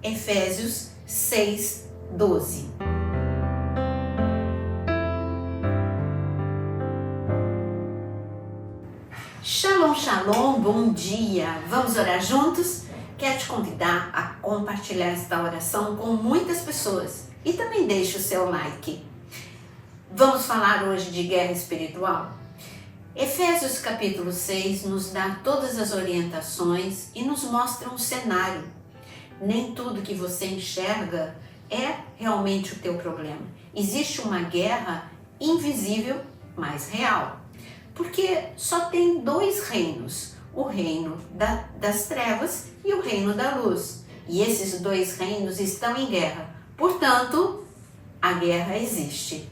Efésios 6:12. Shalom, shalom, bom dia! Vamos orar juntos? Quero te convidar a compartilhar esta oração com muitas pessoas e também deixe o seu like. Vamos falar hoje de guerra espiritual? Efésios capítulo 6 nos dá todas as orientações e nos mostra um cenário. Nem tudo que você enxerga é realmente o teu problema. Existe uma guerra invisível, mas real. Porque só tem dois reinos, o reino das trevas e o reino da luz. E esses dois reinos estão em guerra. Portanto, a guerra existe.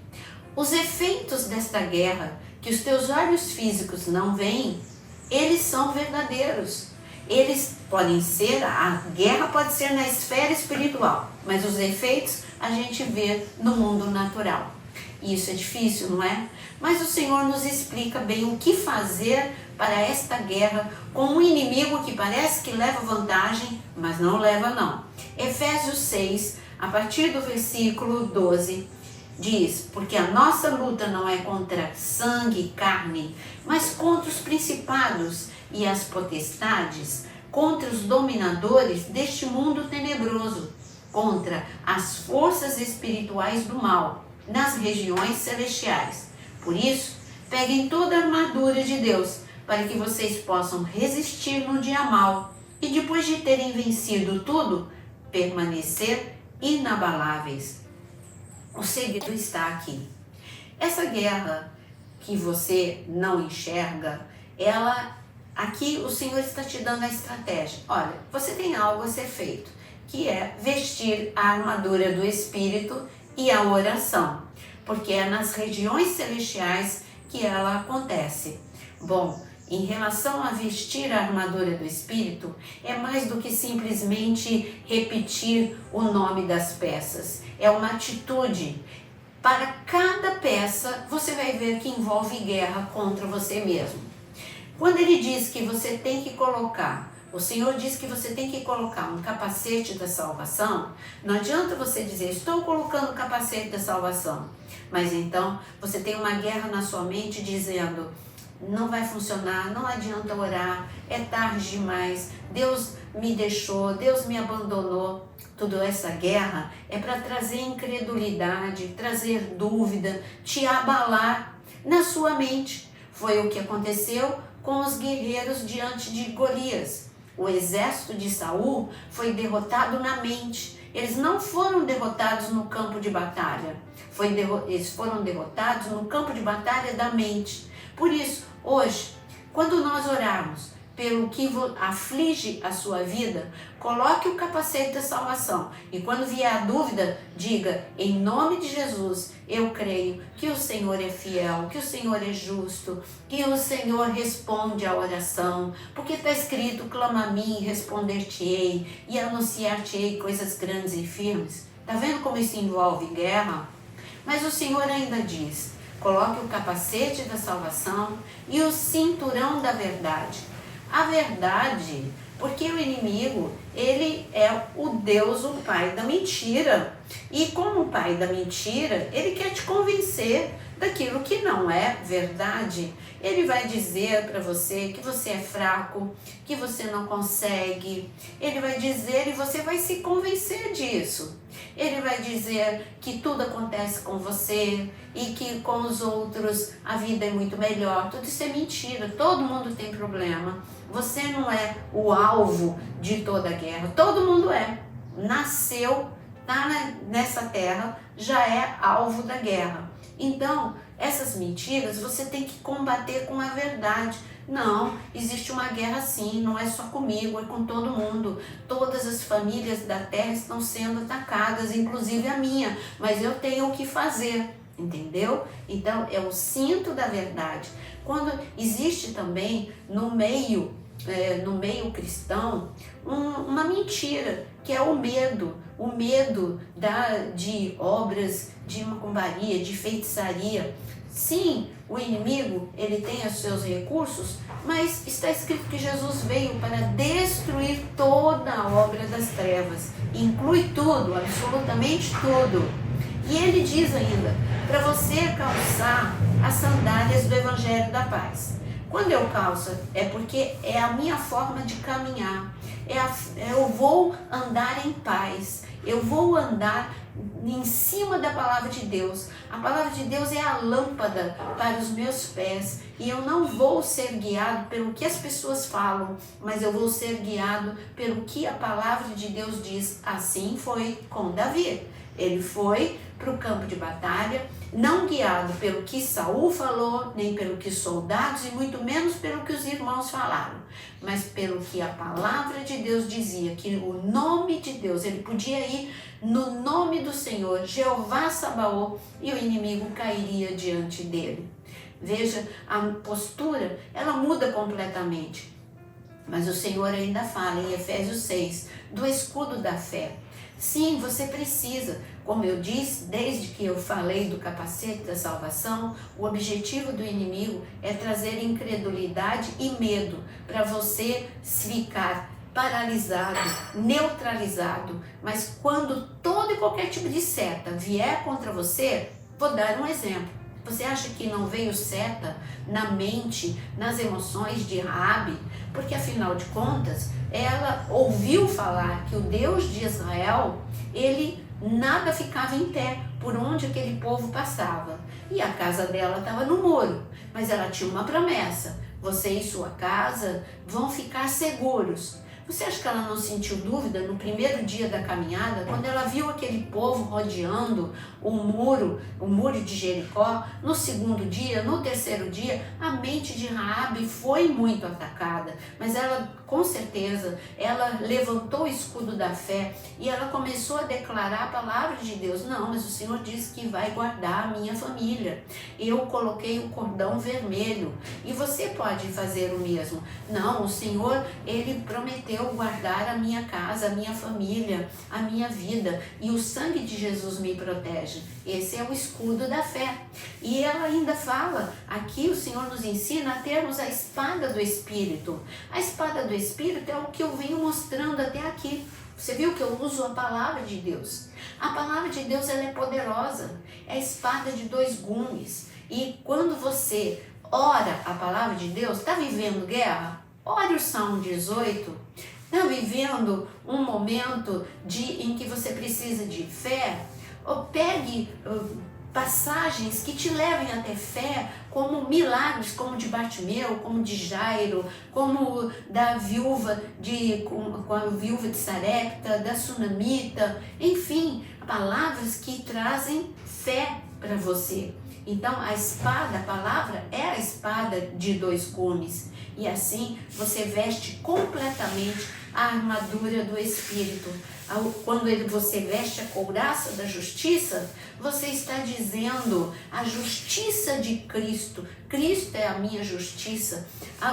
Os efeitos desta guerra, que os teus olhos físicos não veem, eles são verdadeiros. Eles podem ser, a guerra pode ser na esfera espiritual, mas os efeitos a gente vê no mundo natural. E isso é difícil, não é? Mas o Senhor nos explica bem o que fazer para esta guerra com um inimigo que parece que leva vantagem, mas não leva não. Efésios 6, a partir do versículo 12, diz: porque a nossa luta não é contra sangue e carne, mas contra os principados e as potestades, contra os dominadores deste mundo tenebroso, contra as forças espirituais do mal nas regiões celestiais. Por isso, peguem toda a armadura de Deus, para que vocês possam resistir no dia mau e, depois de terem vencido tudo, permanecer inabaláveis. O segredo está aqui. Essa guerra que você não enxerga, aqui o Senhor está te dando a estratégia. Olha, você tem algo a ser feito, que é vestir a armadura do Espírito e a oração, porque é nas regiões celestiais que ela acontece. Bom, em relação a vestir a armadura do Espírito, é mais do que simplesmente repetir o nome das peças. É uma atitude. Para cada peça, você vai ver que envolve guerra contra você mesmo. Quando ele diz que você tem que colocar, o Senhor diz que você tem que colocar um capacete da salvação, não adianta você dizer, estou colocando o capacete da salvação, mas então você tem uma guerra na sua mente dizendo, não vai funcionar, não adianta orar, é tarde demais, Deus me deixou, Deus me abandonou. Toda essa guerra é para trazer incredulidade, trazer dúvida, te abalar na sua mente. Foi o que aconteceu com os guerreiros diante de Golias. O exército de Saul foi derrotado na mente. Eles não foram derrotados no campo de batalha. Eles foram derrotados no campo de batalha da mente. Por isso, hoje, quando nós orarmos pelo que aflige a sua vida, coloque o capacete da salvação. E quando vier a dúvida, diga, em nome de Jesus, eu creio que o Senhor é fiel, que o Senhor é justo, que o Senhor responde à oração, porque está escrito, clama a mim, responder-te-ei e anunciar-te-ei coisas grandes e firmes. Está vendo como isso envolve guerra? Mas o Senhor ainda diz, coloque o capacete da salvação e o cinturão da verdade. A verdade, porque o inimigo, ele é o Deus, o pai da mentira. E como o pai da mentira, ele quer te convencer daquilo que não é verdade. Ele vai dizer para você que você é fraco, que você não consegue. Ele vai dizer e você vai se convencer disso. Ele vai dizer que tudo acontece com você e que com os outros a vida é muito melhor. Tudo isso é mentira, todo mundo tem problema. Você não é o alvo de toda a guerra, todo mundo é. Nasceu, está nessa terra, já é alvo da guerra. Então, essas mentiras você tem que combater com a verdade. Não, existe uma guerra sim, não é só comigo, é com todo mundo. Todas as famílias da terra estão sendo atacadas, inclusive a minha, mas eu tenho o que fazer, entendeu? Então é o cinto da verdade. Quando existe também no meio cristão uma mentira, que é o medo de obras de macumbaria, de feitiçaria. Sim, o inimigo, ele tem os seus recursos, mas está escrito que Jesus veio para destruir toda a obra das trevas. Inclui tudo, absolutamente tudo. E ele diz ainda, para você calçar as sandálias do Evangelho da Paz. Quando eu calço, é porque é a minha forma de caminhar. Eu vou andar em paz. Eu vou andar em cima da palavra de Deus. A palavra de Deus é a lâmpada para os meus pés. E eu não vou ser guiado pelo que as pessoas falam, mas eu vou ser guiado pelo que a palavra de Deus diz. Assim foi com Davi. Ele foi para o campo de batalha, não guiado pelo que Saul falou, nem pelo que soldados, e muito menos pelo que os irmãos falaram, mas pelo que a palavra de Deus dizia, que o nome de Deus, ele podia ir no nome do Senhor, Jeová Sabaoth, e o inimigo cairia diante dele. Veja, a postura, ela muda completamente. Mas o Senhor ainda fala em Efésios 6, do escudo da fé. Sim, você precisa, como eu disse, desde que eu falei do capacete da salvação, o objetivo do inimigo é trazer incredulidade e medo para você ficar paralisado, neutralizado. Mas quando todo e qualquer tipo de seta vier contra você, vou dar um exemplo. Você acha que não veio seta na mente, nas emoções de Raabe? Porque afinal de contas, ela ouviu falar que o Deus de Israel, ele nada ficava em pé por onde aquele povo passava. E a casa dela estava no muro, mas ela tinha uma promessa: você e sua casa vão ficar seguros. Você acha que ela não sentiu dúvida no primeiro dia da caminhada, quando ela viu aquele povo rodeando o muro de Jericó? No segundo dia, no terceiro dia, a mente de Raabe foi muito atacada, mas ela, com certeza, ela levantou o escudo da fé e ela começou a declarar a palavra de Deus. Não, mas o Senhor disse que vai guardar a minha família. Eu coloquei o cordão vermelho e você pode fazer o mesmo. Não, o Senhor, ele prometeu guardar a minha casa, a minha família, a minha vida, e o sangue de Jesus me protege. Esse é o escudo da fé. E ela ainda fala, aqui o Senhor nos ensina a termos a espada do Espírito. A espada do Espírito é o que eu venho mostrando até aqui. Você viu que eu uso a palavra de Deus. A palavra de Deus, ela é poderosa, é a espada de dois gumes. E quando você ora a palavra de Deus, está vivendo guerra? Ore o Salmo 18, está vivendo um momento em que você precisa de fé? Ou pegue passagens que te levem até fé, como milagres, como de Bartimeu, como de Jairo, como da viúva com a viúva de Sarepta, da Sunamita, enfim, palavras que trazem fé para você. Então a espada, a palavra é a espada de dois gumes. E assim você veste completamente a armadura do Espírito. Quando você veste a couraça da justiça, você está dizendo a justiça de Cristo. Cristo é a minha justiça.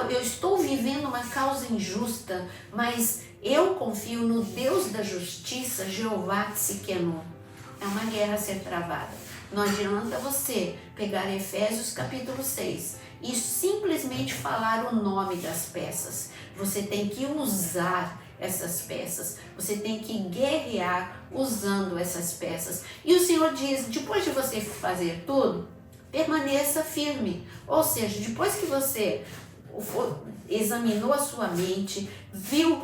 Eu estou vivendo uma causa injusta, mas eu confio no Deus da justiça, Jeová Tsidkenu. É uma guerra a ser travada. Não adianta você pegar Efésios capítulo 6 e simplesmente falar o nome das peças. Você tem que usar essas peças. Você tem que guerrear usando essas peças. E o Senhor diz, depois de você fazer tudo, permaneça firme. Ou seja, depois que você examinou a sua mente, viu,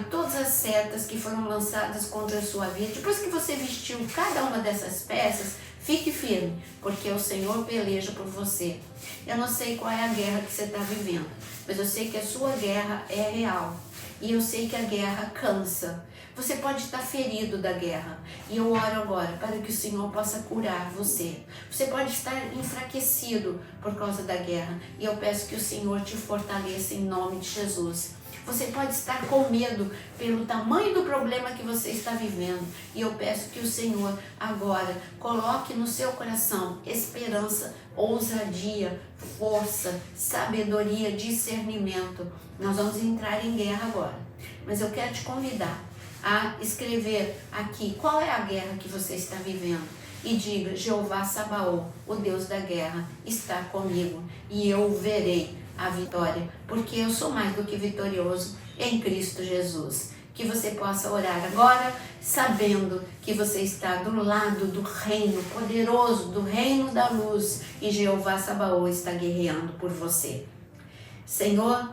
todas as setas que foram lançadas contra a sua vida, depois que você vestiu cada uma dessas peças, fique firme, porque o Senhor peleja por você. Eu não sei qual é a guerra que você está vivendo, mas eu sei que a sua guerra é real. E eu sei que a guerra cansa. Você pode estar ferido da guerra. E eu oro agora para que o Senhor possa curar você. Você pode estar enfraquecido por causa da guerra. E eu peço que o Senhor te fortaleça em nome de Jesus. Você pode estar com medo pelo tamanho do problema que você está vivendo. E eu peço que o Senhor agora coloque no seu coração esperança, ousadia, força, sabedoria, discernimento. Nós vamos entrar em guerra agora. Mas eu quero te convidar a escrever aqui qual é a guerra que você está vivendo. E diga: Jeová Sabaoth, o Deus da guerra, está comigo e eu verei a vitória, porque eu sou mais do que vitorioso em Cristo Jesus. Que você possa orar agora, sabendo que você está do lado do reino poderoso, do reino da luz, e Jeová Sabaoth está guerreando por você. Senhor,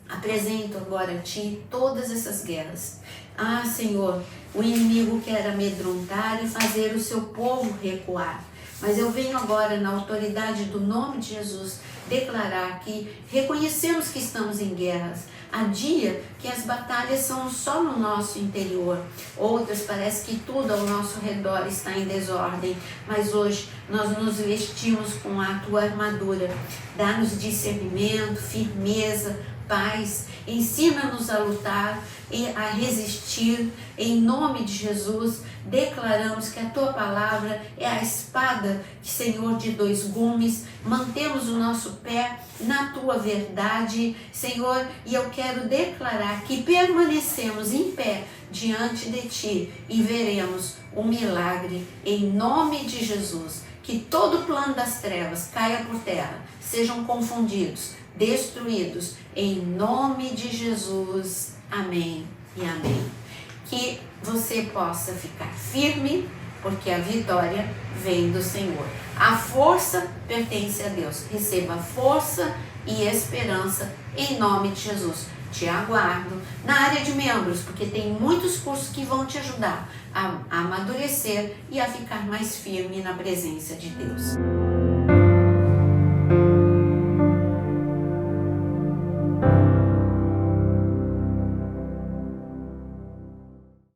apresento agora a Ti todas essas guerras. Ah, Senhor, o inimigo quer amedrontar e fazer o seu povo recuar. Mas eu venho agora, na autoridade do nome de Jesus, declarar que reconhecemos que estamos em guerras. Há dia que as batalhas são só no nosso interior. Outras parece que tudo ao nosso redor está em desordem. Mas hoje nós nos vestimos com a Tua armadura. Dá-nos discernimento, firmeza, paz. Ensina-nos a lutar e a resistir. Em nome de Jesus, declaramos que a Tua palavra é a espada, Senhor, de dois gumes. Mantemos o nosso pé na Tua verdade, Senhor, e eu quero declarar que permanecemos em pé diante de Ti e veremos o milagre em nome de Jesus. Que todo plano das trevas caia por terra, sejam confundidos, destruídos, em nome de Jesus. Amém e amém. Que você possa ficar firme, porque a vitória vem do Senhor. A força pertence a Deus. Receba força e esperança em nome de Jesus. Te aguardo na área de membros, porque tem muitos cursos que vão te ajudar a amadurecer e a ficar mais firme na presença de Deus.